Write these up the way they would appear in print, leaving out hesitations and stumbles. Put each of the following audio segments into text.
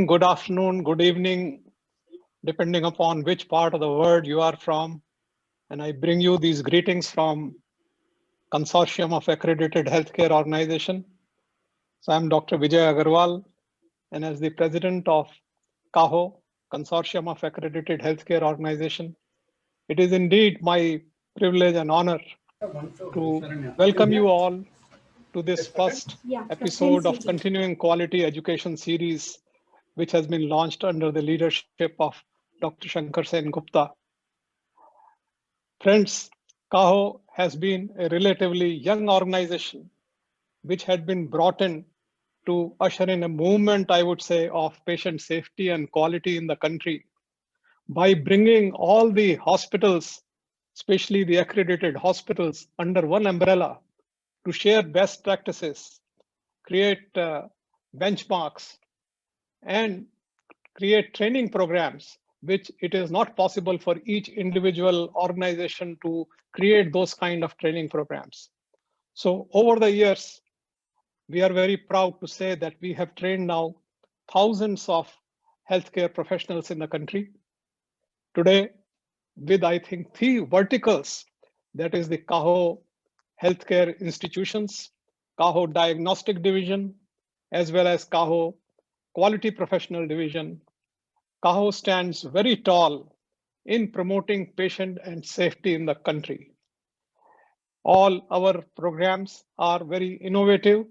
Good afternoon, good evening, depending upon which part of the world you are from. And I bring you these greetings from Consortium of Accredited Healthcare Organization. So I'm Dr. Vijay Agarwal, and as the president of CAHO, Consortium of Accredited Healthcare Organization, it is indeed my privilege and honor to welcome you all to this first episode of Continuing Quality Education series, which has been launched under the leadership of Dr. Shankar Sen Gupta. Friends, CAHO has been a relatively young organization which had been brought in to usher in a movement, I would say, of patient safety and quality in the country by bringing all the hospitals, especially the accredited hospitals, under one umbrella to share best practices, create benchmarks, and create training programs, which it is not possible for each individual organization to create those kind of training programs. So over the years, we are very proud to say that we have trained now thousands of healthcare professionals in the country. Today, with I think 3 verticals, that is the CAHO Healthcare Institutions, CAHO Diagnostic Division, as well as CAHO Quality Professional Division. CAHO stands very tall in promoting patient and safety in the country. All our programs are very innovative,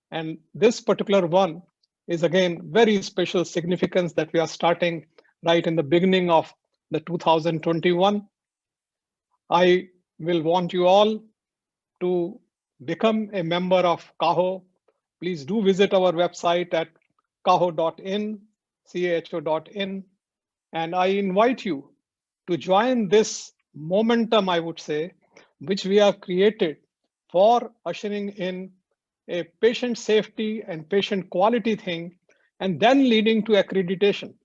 and this particular one is again very special significance that we are starting right in the beginning of the 2021. I will want you all to become a member of CAHO. Please do visit our website at caho.in, caho.in, and I invite you to join this momentum, I would say, which we have created for ushering in a patient safety and patient quality thing, and then leading to accreditation.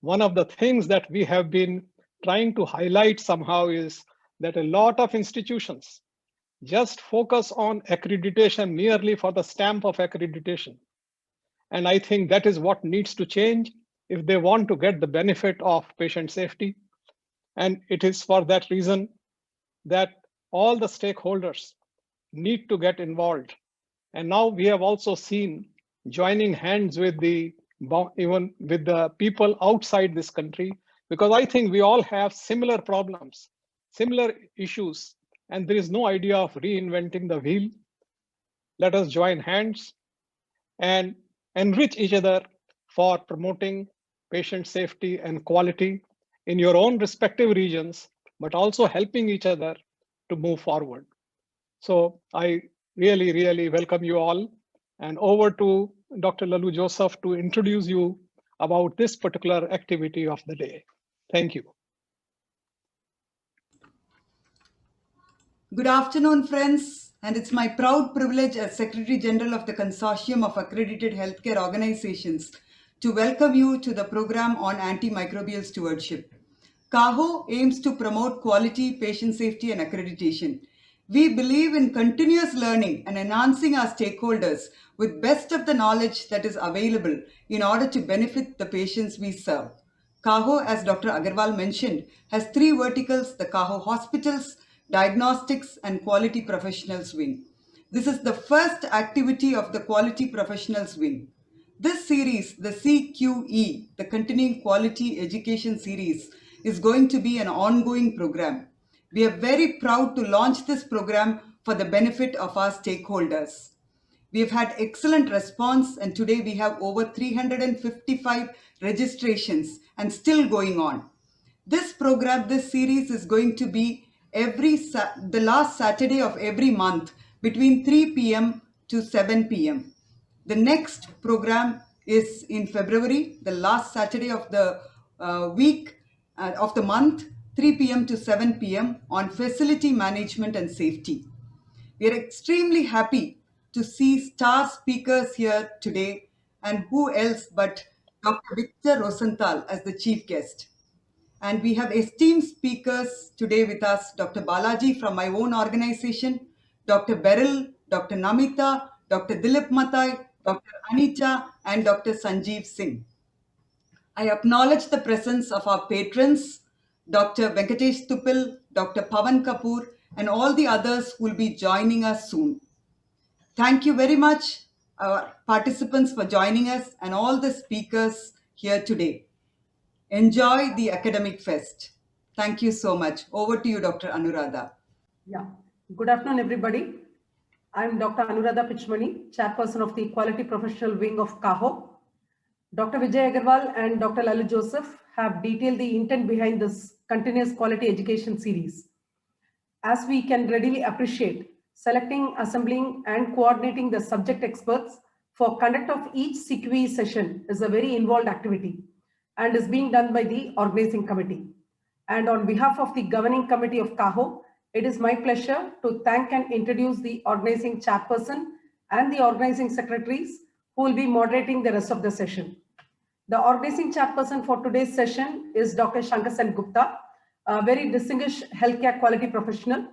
One of the things that we have been trying to highlight somehow is that a lot of institutions just focus on accreditation merely for the stamp of accreditation. And I think that is what needs to change if they want to get the benefit of patient safety. And it is for that reason that all the stakeholders need to get involved. And now we have also seen joining hands with even with the people outside this country, because I think we all have similar problems, similar issues, and there is no idea of reinventing the wheel. Let us join hands and enrich each other for promoting patient safety and quality in your own respective regions, but also helping each other to move forward. So I really, really welcome you all. And over to Dr. Lalu Joseph to introduce you about this particular activity of the day. Thank you. Good afternoon, friends. And it's my proud privilege as Secretary General of the Consortium of Accredited Healthcare Organizations to welcome you to the program on antimicrobial stewardship. CAHO aims to promote quality, patient safety, and accreditation. We believe in continuous learning and enhancing our stakeholders with best of the knowledge that is available in order to benefit the patients we serve. CAHO, as Dr. Agarwal mentioned, has 3 verticals: the CAHO hospitals, diagnostics, and quality professionals wing. This is the first activity of the quality professionals wing. This series, the CQE, the Continuing Quality Education series, is going to be an ongoing program. We are very proud to launch this program for the benefit of our stakeholders. We have had excellent response, and today we have over 355 registrations and still going on. This program, this series is going to be the last Saturday of every month between 3 p.m. to 7 p.m. The next program is in February, the last Saturday of the week of the month, 3 p.m. to 7 p.m. on facility management and safety. We are extremely happy to see star speakers here today, and who else but Dr. Victor Rosenthal as the chief guest. And we have esteemed speakers today with us: Dr. Balaji from my own organization, Dr. Beryl, Dr. Namita, Dr. Dilip Matai, Dr. Anita, and Dr. Sanjeev Singh. I acknowledge the presence of our patrons, Dr. Venkatesh Tupil, Dr. Pavan Kapoor, and all the others who will be joining us soon. Thank you very much, our participants, for joining us and all the speakers here today. Enjoy the Academic Fest. Thank you so much. Over to you, Dr. Anuradha. Yeah. Good afternoon, everybody. I'm Dr. Anuradha Pichmani, Chairperson of the Quality Professional Wing of CAHO. Dr. Vijay Agarwal and Dr. Lalit Joseph have detailed the intent behind this continuous quality education series. As we can readily appreciate, selecting, assembling, and coordinating the subject experts for conduct of each CQE session is a very involved activity and is being done by the organizing committee. And on behalf of the governing committee of CAHO, it is my pleasure to thank and introduce the organizing chairperson and the organizing secretaries who will be moderating the rest of the session. The organizing chairperson for today's session is Dr. Shankar Sen Gupta, a very distinguished healthcare quality professional.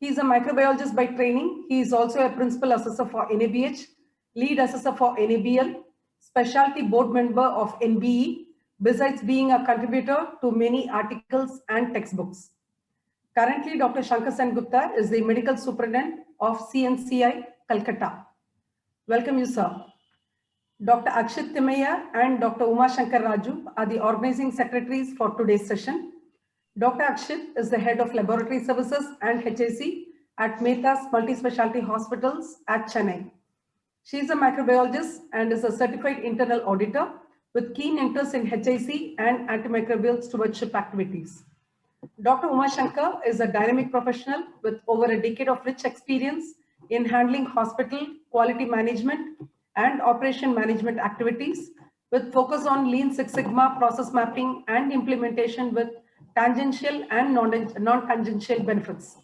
He is a microbiologist by training. He is also a principal assessor for NABH, lead assessor for NABL, specialty board member of NBE, besides being a contributor to many articles and textbooks. Currently, Dr. Shankar Sen Gupta is the medical superintendent of CNCI, Calcutta. Welcome you, sir. Dr. Akshit Timaya and Dr. Uma Shankar Raju are the organizing secretaries for today's session. Dr. Akshit is the head of laboratory services and HAC at Mehta's Multi-Specialty Hospitals at Chennai. She is a microbiologist and is a certified internal auditor with keen interest in HAC and antimicrobial stewardship activities. Dr. Uma Shankar is a dynamic professional with over a decade of rich experience in handling hospital quality management and operation management activities with focus on Lean Six Sigma process mapping and implementation with tangential and non-tangential benefits.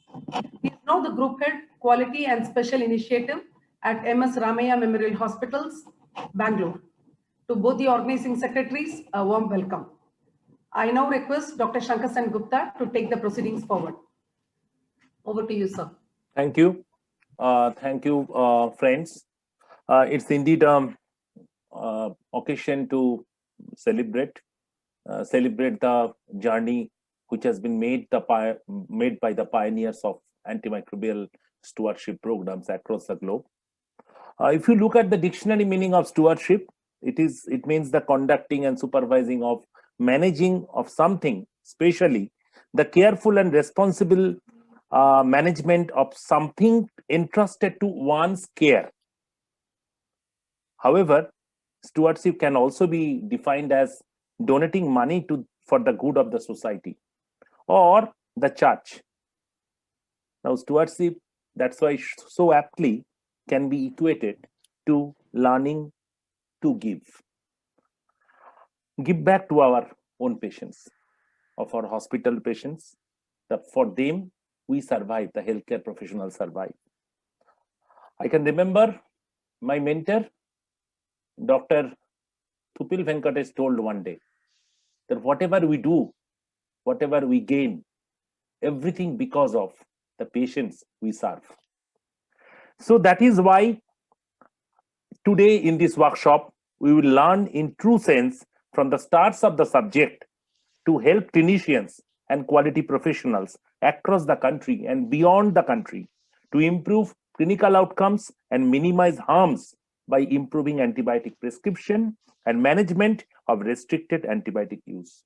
He is now the Group Head, Quality and Special Initiative at MS Ramaya Memorial Hospitals, Bangalore. To both the organizing secretaries, a warm welcome. I now request Dr. Shankar Sen Gupta to take the proceedings forward. Over to you, sir. Thank you. Friends. It's indeed occasion to celebrate the journey which has been made by the pioneers of antimicrobial stewardship programs across the globe. If you look at the dictionary meaning of stewardship, it means the conducting and supervising of managing of something, especially the careful and responsible management of something entrusted to one's care. However, stewardship can also be defined as donating money for the good of the society or the church. Now, stewardship, that's why so aptly can be equated to learning to give. Give back to our own patients, of our hospital patients. For them, we survive, the healthcare professionals survive. I can remember my mentor, Dr. Tupil Venkatesh, told one day that whatever we do, whatever we gain, everything because of the patients we serve. So that is why today in this workshop, we will learn in true sense from the starts of the subject to help clinicians and quality professionals across the country and beyond the country to improve clinical outcomes and minimize harms by improving antibiotic prescription and management of restricted antibiotic use.